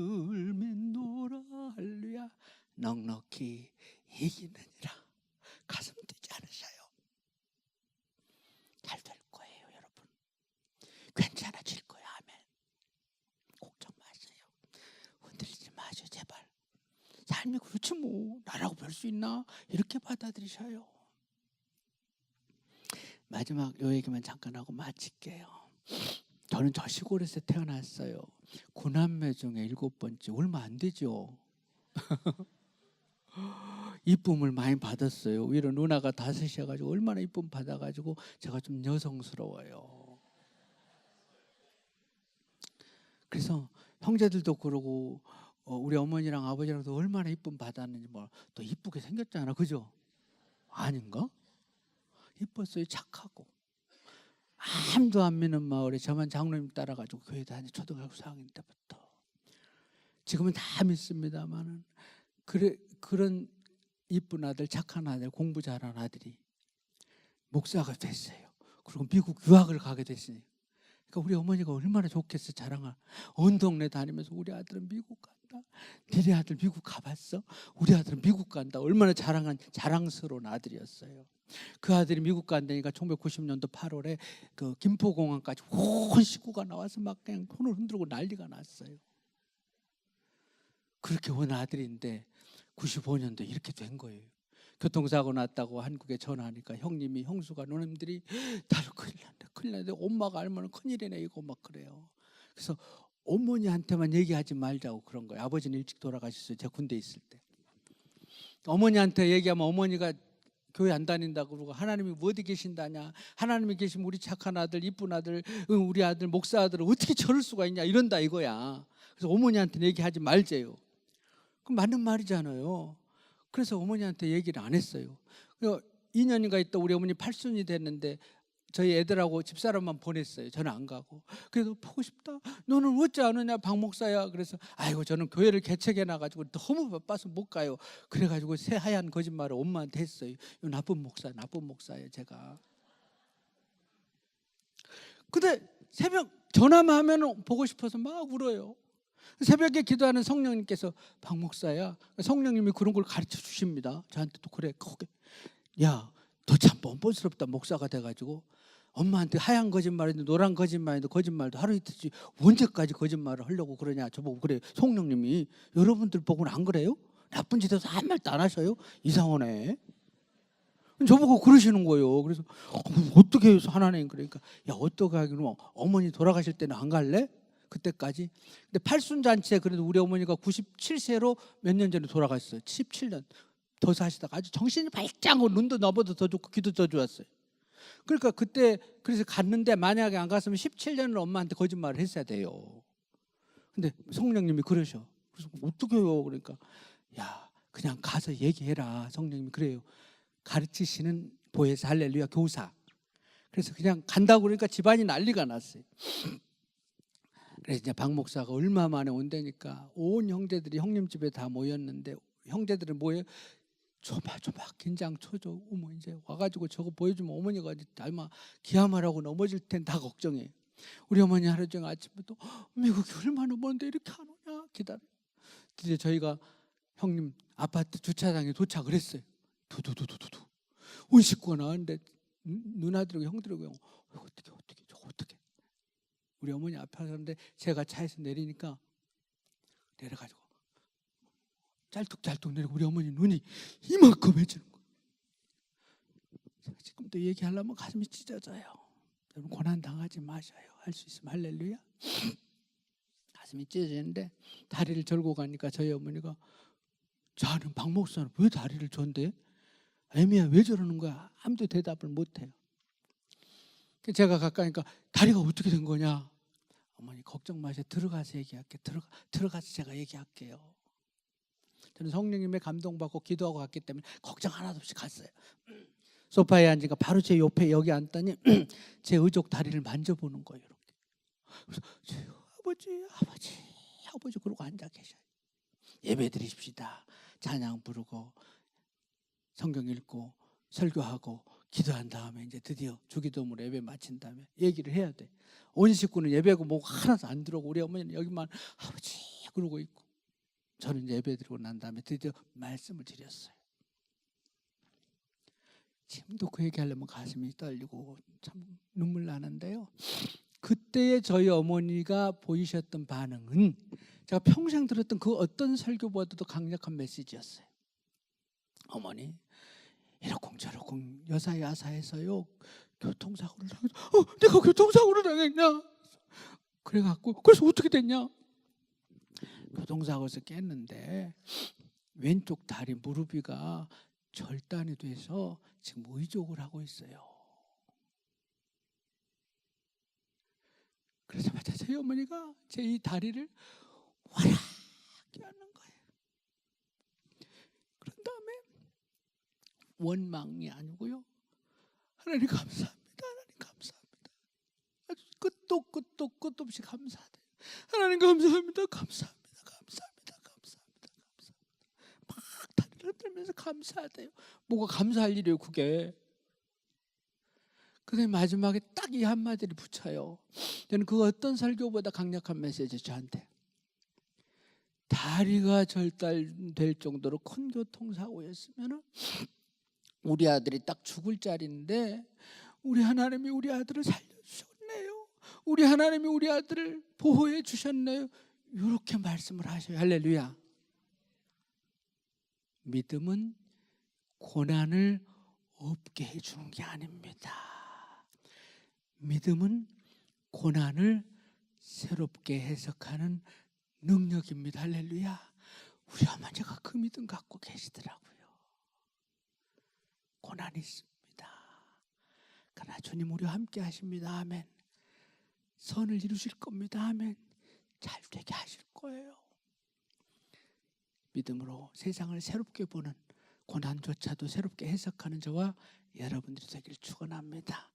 믿노라. 할렐루야. 넉넉히 이기느니라. 가슴 뛰지 않으셔요. 잘 될 거예요, 여러분. 괜찮아질 거예요. 아멘. 걱정 마세요. 흔들리지 마세요, 제발. 삶이 그렇지 뭐 나라고 별 수 있나 이렇게 받아들이셔요. 마지막 요 얘기만 잠깐 하고 마칠게요. 저는 저 시골에서 태어났어요. 9남매 중에 7번째. 얼마 안 되죠. 이쁨을 많이 받았어요. 오히려 누나가 5이셔가지고 얼마나 이쁨 받아가지고 제가 좀 여성스러워요. 그래서 형제들도 그러고 우리 어머니랑 아버지랑도 얼마나 이쁨 받았는지 또 이쁘게 생겼잖아. 그죠? 아닌가? 이뻤어요. 착하고 아무도 안 믿는 마을에 저만 장로님 따라가지고 교회 다니 초등학교 4학년 때부터. 지금은 다 믿습니다만은 그런 이쁜 아들, 착한 아들, 공부 잘하는 아들이 목사가 됐어요. 그리고 미국 유학을 가게 됐으니 그러니까 우리 어머니가 얼마나 좋겠어. 자랑을 온 동네 다니면서 우리 아들은 미국 간다. 니네 아들 미국 가봤어? 우리 아들은 미국 간다. 얼마나 자랑스러운 아들이었어요. 그 아들이 미국 간다니까 1990년도 8월에 그 김포공항까지 온 식구가 나와서 막 그냥 손을 흔들고 난리가 났어요. 그렇게 온 아들인데 95년도 이렇게 된 거예요. 교통사고 났다고 한국에 전화하니까 형수가 누님들이 나를 큰일 났는데 엄마가 알면 큰일이네 이거 막 그래요. 그래서 어머니한테만 얘기하지 말자고 그런 거예요. 아버지는 일찍 돌아가셨어요. 제가 군대에 있을 때. 어머니한테 얘기하면 어머니가 교회 안 다닌다고 그러고 하나님이 어디 계신다냐. 하나님이 계시면 우리 착한 아들, 이쁜 아들, 우리 아들, 목사 아들을 어떻게 저럴 수가 있냐 이런다 이거야. 그래서 어머니한테 얘기하지 말재요. 그럼 맞는 말이잖아요. 그래서 어머니한테 얘기를 안 했어요. 2년인가 있다 우리 어머니 팔순이 됐는데 저희 애들하고 집사람만 보냈어요. 저는 안 가고. 그래도 보고 싶다. 너는 어찌 안 오냐 박 목사야. 그래서 아이고 저는 교회를 개척해 놔가지고 너무 바빠서 못 가요. 그래가지고 새하얀 거짓말을 엄마한테 했어요. 이거 나쁜 목사예요 제가. 근데 새벽 전화만 하면 보고 싶어서 막 울어요. 새벽에 기도하는 성령님께서 박 목사야. 성령님이 그런 걸 가르쳐 주십니다. 저한테도 그래. 야, 너 참 뻔뻔스럽다 목사가 돼가지고 엄마한테 하얀 거짓말인데 노란 거짓말인데 거짓말도 하루 이틀씩 언제까지 거짓말을 하려고 그러냐. 저보고 그래. 성령님이 여러분들 보고는 안 그래요? 나쁜 짓 해서 한 말도 안 하셔요? 이상하네. 저보고 그러시는 거예요. 그래서 어떻게 해서 하나님 그러니까 야 어떻게 하기로 어머니 돌아가실 때는 안 갈래? 그때까지. 근데 팔순잔치에 그래도 우리 어머니가 97세로 몇 년 전에 돌아가셨어요. 17년 더 사시다가 아주 정신이 발짱하고 눈도 나보다 더 좋고 귀도 더 좋았어요. 그러니까 그때 그래서 갔는데 만약에 안 갔으면 17년을 엄마한테 거짓말을 했어야 돼요. 근데 성령님이 그러셔. 그래서 어떻게 해요? 그러니까 야 그냥 가서 얘기해라. 성령님이 그래요. 가르치시는 보혜사 할렐루야 교사. 그래서 그냥 간다고 그러니까 집안이 난리가 났어요. 그래서 이제 박 목사가 얼마 만에 온다니까 온 형제들이 형님 집에 다 모였는데 형제들은 모여 조막 긴장 초조. 어머 이제 와가지고 저거 보여주면 어머니가 얼마 기함하라고 넘어질 텐 다 걱정해. 우리 어머니 하루 종일 아침부터 미국이 얼마나 먼데 이렇게 안 오냐 기다려. 드디어 저희가 형님 아파트 주차장에 도착을 했어요. 두두두두두 온 식구가 나왔는데 누나들이고 형들이고 어떻게 우리 어머니 앞에 서는데 제가 차에서 내리니까 내려가지고 짤뚝짤뚝 내리고 우리 어머니 눈이 이만큼해지는 거예요. 지금도 얘기하려면 가슴이 찢어져요. 여러분 고난 당하지 마셔요. 할 수 있으면 할렐루야. 가슴이 찢어지는데 다리를 절고 가니까 저희 어머니가 자는 박 목사는 왜 다리를 전대? 애미야 왜 저러는 거야? 아무도 대답을 못해요. 제가 가까이니까 다리가 어떻게 된 거냐? 어머니 걱정 마세요. 들어가서 얘기할게. 들어가서 제가 얘기할게요. 저는 성령님의 감동받고 기도하고 갔기 때문에 걱정 하나도 없이 갔어요. 소파에 앉으니까 바로 제 옆에 여기 앉더니 제 의족 다리를 만져보는 거예요. 이렇게. 그래서 아버지 그러고 앉아 계셔요. 예배 드리십시다. 찬양 부르고 성경 읽고 설교하고 기도한 다음에 이제 드디어 주기도문으로 예배 마친 다음에 얘기를 해야 돼. 온 식구는 예배고 뭐 하나도 안 들어오고 우리 어머니는 여기만 아버지 그러고 있고 저는 이제 예배 드리고 난 다음에 드디어 말씀을 드렸어요. 지금도 그 얘기하려면 가슴이 떨리고 참 눈물 나는데요. 그때의 저희 어머니가 보이셨던 반응은 제가 평생 들었던 그 어떤 설교보다도 강력한 메시지였어요. 어머니 이러쿵저러쿵 여사야사해서요 교통사고를 당했어. 내가 교통사고를 당했냐? 그래갖고 그래서 어떻게 됐냐? 교통사고에서 깼는데 왼쪽 다리 무릎 위가 절단이 돼서 지금 의족을 하고 있어요. 그러자마자 저희 어머니가 제 이 다리를 와락게 하는 거예요. 그런 다음에 원망이 아니고요. 하나님 감사합니다. 하나님 감사합니다. 아주 끝도 없이 감사해요. 하나님 감사합니다. 감사합니다. 막 다리를 흔들면서 감사하대요. 뭐가 감사할 일이에요 그게. 그다음에 마지막에 딱 이 한마디를 붙여요. 저는 그 어떤 설교보다 강력한 메시지 저한테. 다리가 절단될 정도로 큰 교통사고였으면 우리 아들이 딱 죽을 자리인데 우리 하나님이 우리 아들을 살려주셨네요. 우리 하나님이 우리 아들을 보호해 주셨네요. 이렇게 말씀을 하셔요. 할렐루야. 믿음은 고난을 없게 해주는 게 아닙니다. 믿음은 고난을 새롭게 해석하는 능력입니다. 할렐루야. 우리 어머니가 그 믿음 갖고 계시더라고요. 고난이 있습니다. 그러나 주님 우리와 함께 하십니다. 아멘. 선을 이루실 겁니다. 아멘. 잘 되게 하실 거예요. 믿음으로 세상을 새롭게 보는 고난조차도 새롭게 해석하는 저와 여러분들이 되길 축원합니다.